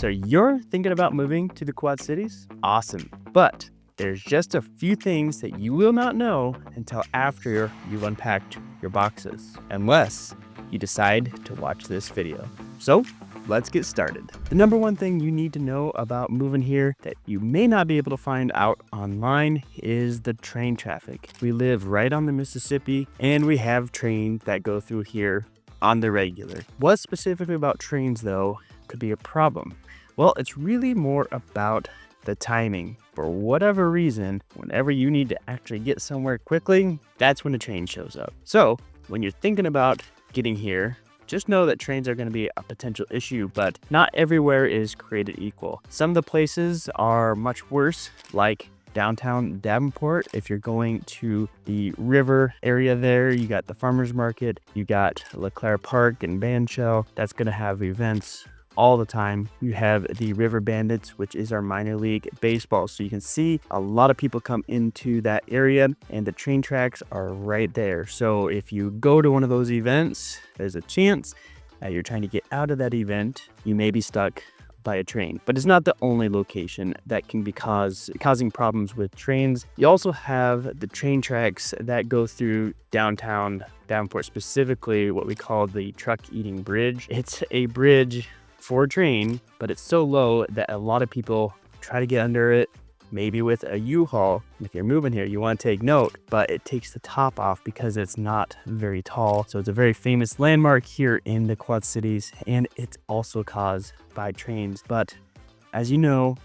So you're thinking about moving to the Quad Cities? Awesome. But there's just a few things that you will not know until after you've unpacked your boxes, unless you decide to watch this video. So let's get started. The number one thing you need to know about moving here that you may not be able to find out online is the train traffic. We live right on the Mississippi and we have trains that go through here on the regular. What specifically about trains though could be a problem? Well, it's really more about the timing. For whatever reason, whenever you need to actually get somewhere quickly, that's when the train shows up. So when you're thinking about getting here, just know that trains are going to be a potential issue, but not everywhere is created equal. Some of the places are much worse, like downtown Davenport. If you're going to the river area there, you got the farmers market, you got LeClaire Park and Bandshell. That's going to have events all the time. You have the River Bandits, which is our minor league baseball. So you can see a lot of people come into that area and the train tracks are right there. So if you go to one of those events, there's a chance that you're trying to get out of that event, you may be stuck by a train. But it's not the only location that can be causing problems with trains. You also have the train tracks that go through downtown Davenport, specifically what we call the Truck Eating Bridge. It's a bridge for a train, but it's so low that a lot of people try to get under it, maybe with a U-Haul. If you're moving here, you want to take note, but it takes the top off because it's not very tall. So it's a very famous landmark here in the Quad Cities, and it's also caused by trains. But as you know,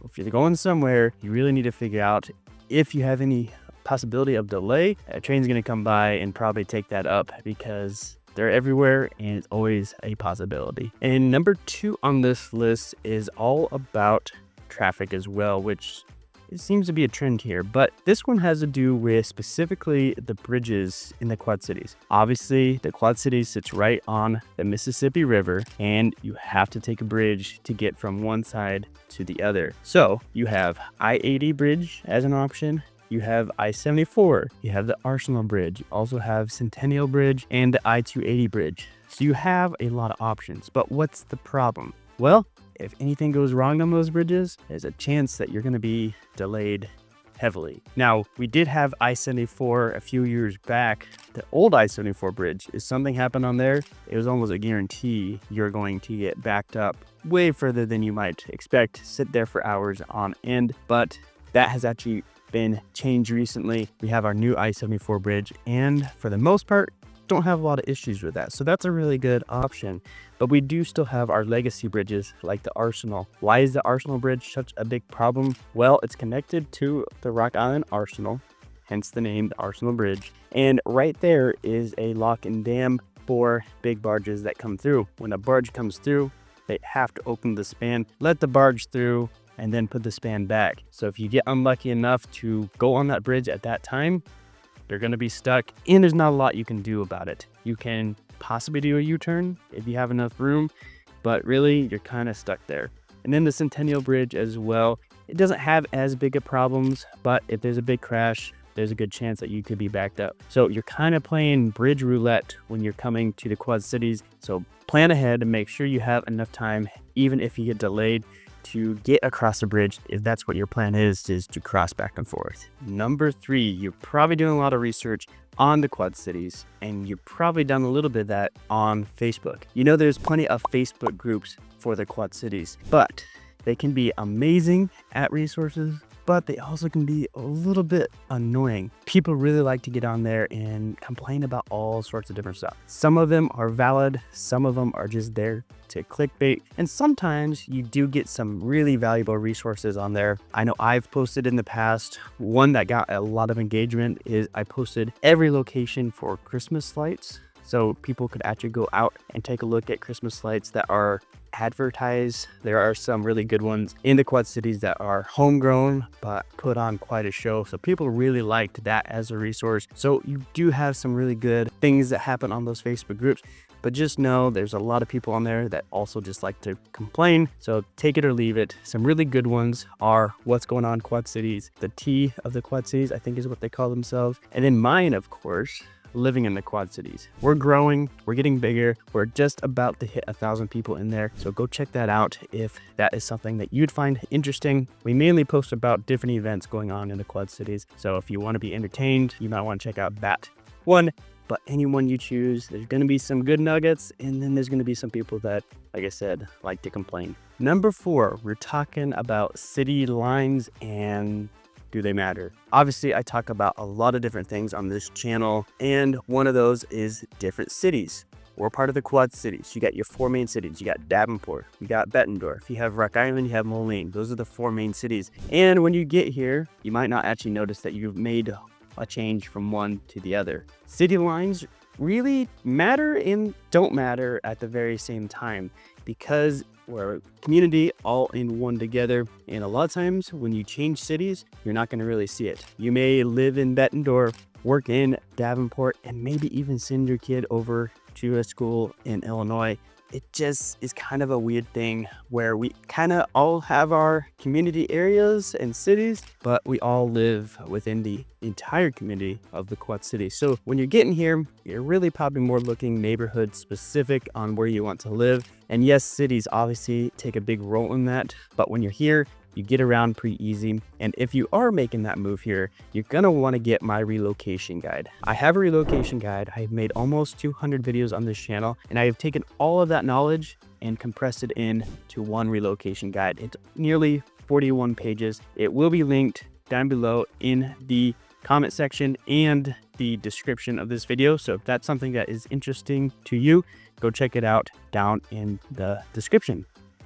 if you're going somewhere, you really need to figure out if you have any possibility of delay. A train's going to come by and probably take that up because they're everywhere and it's always a possibility. And number 2 on this list is all about traffic as well, which it seems to be a trend here, but this one has to do with specifically the bridges in the Quad Cities. Obviously, the Quad Cities sits right on the Mississippi River and you have to take a bridge to get from one side to the other. So you have I-80 bridge as an option. You have I-74, you have the Arsenal Bridge, you also have Centennial Bridge and the I-280 bridge. So you have a lot of options, but what's the problem? Well, if anything goes wrong on those bridges, there's a chance that you're going to be delayed heavily. Now, we did have I-74 a few years back. The old I-74 bridge, if something happened on there, it was almost a guarantee you're going to get backed up way further than you might expect, sit there for hours on end, but that has actually been changed recently. We have our new I-74 bridge, and for the most part, don't have a lot of issues with that. So that's a really good option. But we do still have our legacy bridges like the Arsenal. Why is the Arsenal Bridge such a big problem? Well, it's connected to the Rock Island Arsenal, hence the name, the Arsenal Bridge. And right there is a lock and dam for big barges that come through. When a barge comes through, they have to open the span, let the barge through, and then put the span back. So if you get unlucky enough to go on that bridge at that time, you're going to be stuck and there's not a lot you can do about it. You can possibly do a U-turn if you have enough room, but really you're kind of stuck there. And then the Centennial Bridge as well. It doesn't have as big of problems, but if there's a big crash, there's a good chance that you could be backed up. So you're kind of playing bridge roulette when you're coming to the Quad Cities. So plan ahead and make sure you have enough time, even if you get delayed, to get across the bridge, if that's what your plan is to cross back and forth. Number 3, you're probably doing a lot of research on the Quad Cities, and you've probably done a little bit of that on Facebook. You know, there's plenty of Facebook groups for the Quad Cities, but they can be amazing at resources, but they also can be a little bit annoying. People really like to get on there and complain about all sorts of different stuff. Some of them are valid, some of them are just there to clickbait, and sometimes you do get some really valuable resources on there. I know I've posted in the past. One that got a lot of engagement is I posted every location for Christmas lights. So people could actually go out and take a look at Christmas lights that are advertised. There are some really good ones in the Quad Cities that are homegrown, but put on quite a show. So people really liked that as a resource. So you do have some really good things that happen on those Facebook groups, but just know there's a lot of people on there that also just like to complain. So take it or leave it. Some really good ones are What's Going On Quad Cities, the T of the Quad Cities, I think is what they call themselves. And then mine, of course, living in the Quad Cities. We're growing, we're getting bigger, we're just about to hit 1,000 people in there. So go check that out if that is something that you'd find interesting. We mainly post about different events going on in the Quad Cities. So if you want to be entertained, you might want to check out that one. But anyone you choose, there's going to be some good nuggets, and then there's going to be some people that, like I said, like to complain. Number 4, we're talking about city lines and do they matter? Obviously, I talk about a lot of different things on this channel, and one of those is different cities. We're part of the Quad Cities. You got your 4 main cities. You got Davenport, you got Bettendorf, you have Rock Island, you have Moline. Those are the 4 main cities. And when you get here, you might not actually notice that you've made a change from one to the other. City lines really matter and don't matter at the very same time, because we're a community all in one together. And a lot of times when you change cities, you're not going to really see it. You may live in Bettendorf, work in Davenport, and maybe even send your kid over to a school in Illinois. It just is kind of a weird thing where we kind of all have our community areas and cities, but we all live within the entire community of the Quad Cities. So when you're getting here, you're really probably more looking neighborhood specific on where you want to live. And yes, cities obviously take a big role in that, but when you're here, you get around pretty easy. And if you are making that move here, you're gonna wanna get my relocation guide. I have a relocation guide. I've made almost 200 videos on this channel, and I have taken all of that knowledge and compressed it in to one relocation guide. It's nearly 41 pages. It will be linked down below in the comment section and the description of this video. So if that's something that is interesting to you, go check it out down in the description.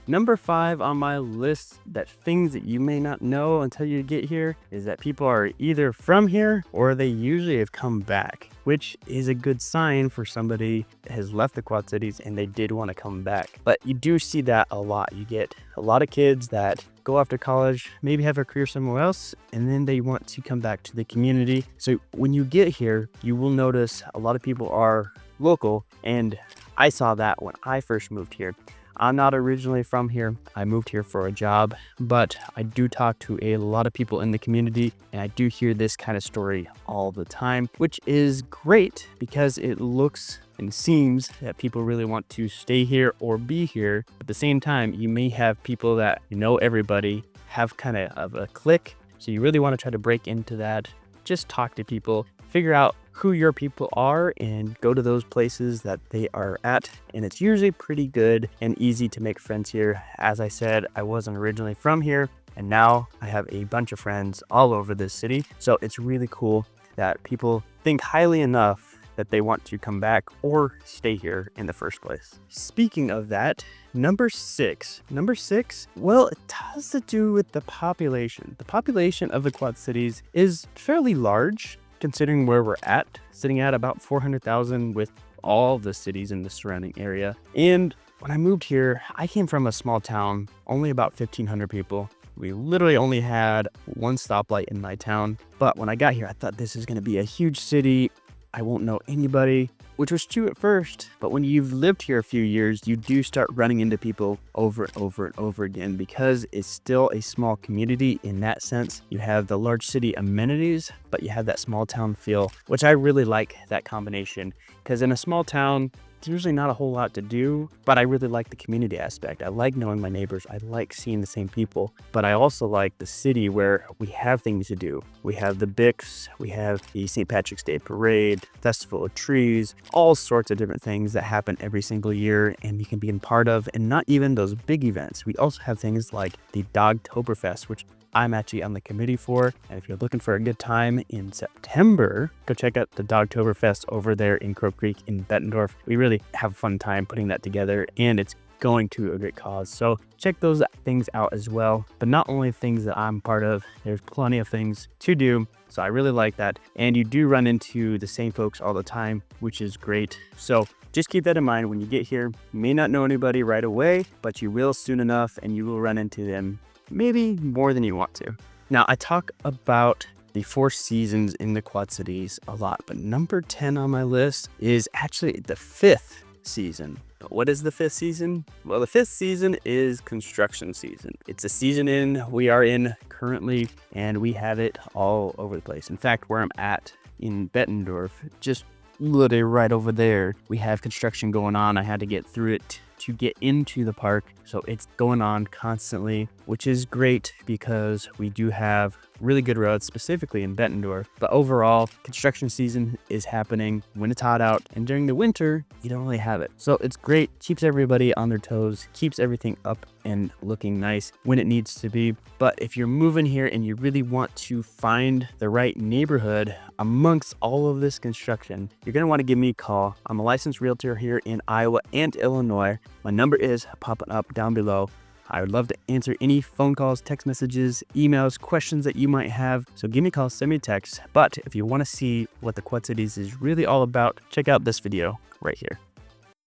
Number 5 on my list, that things that you may not know until you get here, is that people are either from here or they usually have come back, which is a good sign for somebody that has left the Quad Cities and they did want to come back. But you do see that a lot. You get a lot of kids that go after college, maybe have a career somewhere else, and then they want to come back to the community. So when you get here, you will notice a lot of people are local, and I saw that when I first moved here. I'm not originally from here. I moved here for a job, but I do talk to a lot of people in the community, and I do hear this kind of story all the time, which is great because it looks and seems that people really want to stay here or be here. At the same time, you may have people that know everybody, have kind of a clique, so you really want to try to break into that. Just talk to people, figure out who your people are, and go to those places that they are at. And it's usually pretty good and easy to make friends here. As I said, I wasn't originally from here, and now I have a bunch of friends all over this city. So it's really cool that people think highly enough that they want to come back or stay here in the first place. Speaking of that, number 6, well, it has to do with the population. The population of the Quad Cities is fairly large, considering where we're at, sitting at about 400,000 with all the cities in the surrounding area. And when I moved here, I came from a small town, only about 1,500 people. We literally only had one stoplight in my town. But when I got here, I thought this is going to be a huge city. I won't know anybody, which was true at first. But when you've lived here a few years, you do start running into people over and over and over again, because it's still a small community in that sense. You have the large city amenities, but you have that small town feel, which I really like that combination, because in a small town, there's usually not a whole lot to do, but I really like the community aspect. I like knowing my neighbors. I like seeing the same people, but I also like the city where we have things to do. We have the Bix, we have the St. Patrick's Day Parade, Festival of Trees, all sorts of different things that happen every single year and you can be a part of, and not even those big events. We also have things like the Dogtoberfest, which I'm actually on the committee for. And if you're looking for a good time in September, go check out the Dogtoberfest over there in Crow Creek in Bettendorf. We really have a fun time putting that together, and it's going to a great cause. So check those things out as well. But not only things that I'm part of, there's plenty of things to do. So I really like that. And you do run into the same folks all the time, which is great. So just keep that in mind when you get here. You may not know anybody right away, but you will soon enough, and you will run into them maybe more than you want to. Now, I talk about the 4 seasons in the Quad Cities a lot, but number 10 on my list is actually the 5th season. What is the 5th season? Well, the 5th season is construction season. It's a season we are in currently, and we have it all over the place. In fact, where I'm at in Bettendorf, just literally right over there, we have construction going on. I had to get through it to get into the park. So it's going on constantly, which is great because we do have really good roads, specifically in Bettendorf. But overall, construction season is happening when it's hot out, and during the winter, you don't really have it. So it's great, keeps everybody on their toes, keeps everything up and looking nice when it needs to be. But if you're moving here and you really want to find the right neighborhood amongst all of this construction, you're gonna want to give me a call. I'm a licensed realtor here in Iowa and Illinois. My number is popping up down below. I would love to answer any phone calls, text messages, emails, questions that you might have. So give me a call, send me a text. But if you want to see what the Quad Cities is really all about, check out this video right here.